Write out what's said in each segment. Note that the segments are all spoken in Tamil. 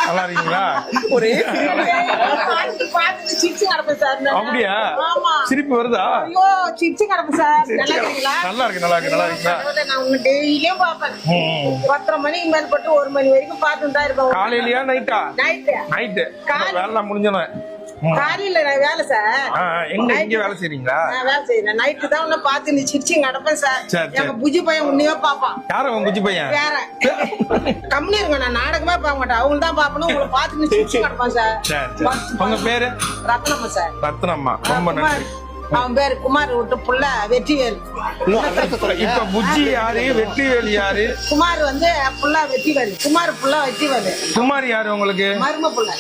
நல்லா இருக்கீங்களா? ஒரே பார்த்துட்டு சிரிச்சு கிடப்பேன் சார். அப்படியா? ஆமா. சிரிப்பு வருதா? ஐயோ சிரிச்சு கிடப்பேன் சார். நல்லா இருக்கீங்களா? நல்லா இருக்கு, நல்லா இருக்கு, நல்லா இருக்கீங்களா? கடவுளே, நான் உன்னை டெய்லியும் பார்ப்பேன். 10 மணிக்கு மேல் பட்டு 1 மணி வரைக்கும் பார்த்துட்டு தான் இருப்பேன். காலையிலயா நைட்டா? நைட்டு நைட்டு வேலை முடிஞ்சோம். காலையில நான் வேலை சார். எங்க இங்க வேலை செய்றீங்களா? நான் வேலை செய்யறேன். நைட்டு தான் உன்னை பார்த்து நீ சிரிச்சு கிடப்பேன் சார். சரி, சரி. எங்க புஜி பையன் உன்னையே பாப்பான். யாரு உங்க குச்சி பையன்? வேற கம்முனு இருங்க, நான் நாடகமே பார்க்க மாட்டேன். அவங்க தான் பாப்பணும். உங்களை பார்த்து நீ சிரிச்சு கிடப்பான் சார். சரி சரி. உங்க பேரு? ரத்னம்மா சார். ரத்னம்மா. ரொம்ப நன்றி. அவன் பேரு குமார் விட்டு புள்ள வெற்றிவேல். இப்ப புஜ்ஜி யாரு, வெற்றிவேல் யாரு? குமார் வந்து புள்ள வெற்றிவேல். குமார் புள்ள வெற்றிவேல். குமார் யாரு உங்களுக்கு? மரும புள்ள.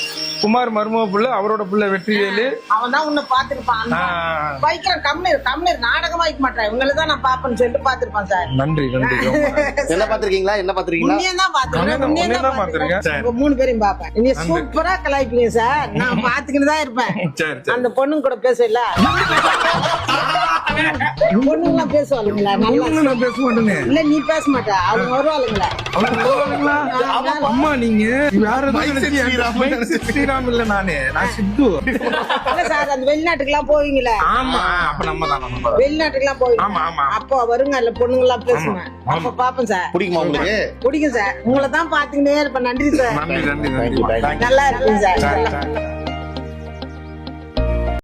குமார் மருமக புள்ள, அவரோட புள்ள வெற்றிவேலு. அவன் தான் உன்னை பாத்துருப்பான். வைக்கிற கம்மிர் நாடகம் வைக்க மாட்டான். இவங்களை தான் நான் பாப்பேன்னு சொல்லிட்டு பாத்துருப்பான் சார். நன்றி நன்றி. என்ன பாத்திருக்கீங்களா? என்ன பாத்திருக்கீங்களா? உன்னையே தான் பாத்துருக்கேன். உங்க 3 பேரையும் பாப்பேன். நீங்க சூப்பரா கலாய்ப்பீங்க சார். நான் பாத்துக்கிட்டு தான் இருப்பேன். சரி சரி. அந்த பொண்ணுங்க கூட பேசல. பொண்ணுங்களாம் பேசுவாளுங்களா? நல்லா நான் பேச மாட்டேனே. இல்ல நீ பேச மாட்டா. அவங்க வருவாளுங்களா? அம்மா நீங்க வேற ஸ்ரீராம் இல்ல, நான் சித்து. இல்ல சார், அந்த வெளிநாட்டுக்கெல்லாம் போவீங்களா? ஆமா, அப்ப நம்ம தான். வெளிநாட்டுக்கெல்லாம் போவீங்க. ஆமா ஆமா. அப்போ வருங்க இல்ல பொண்ணுங்க எல்லாம் பேசுவேன். அப்ப பாப்பேன் சார். பிடிக்குமா உங்களுக்கு? பிடிக்கும் சார். உங்களை தான் பாத்துக்கிட்டே இருப்பேன். நன்றி சார். நன்றி நன்றி நன்றி. நல்லா இருக்குங்க சார். சரி, சரி.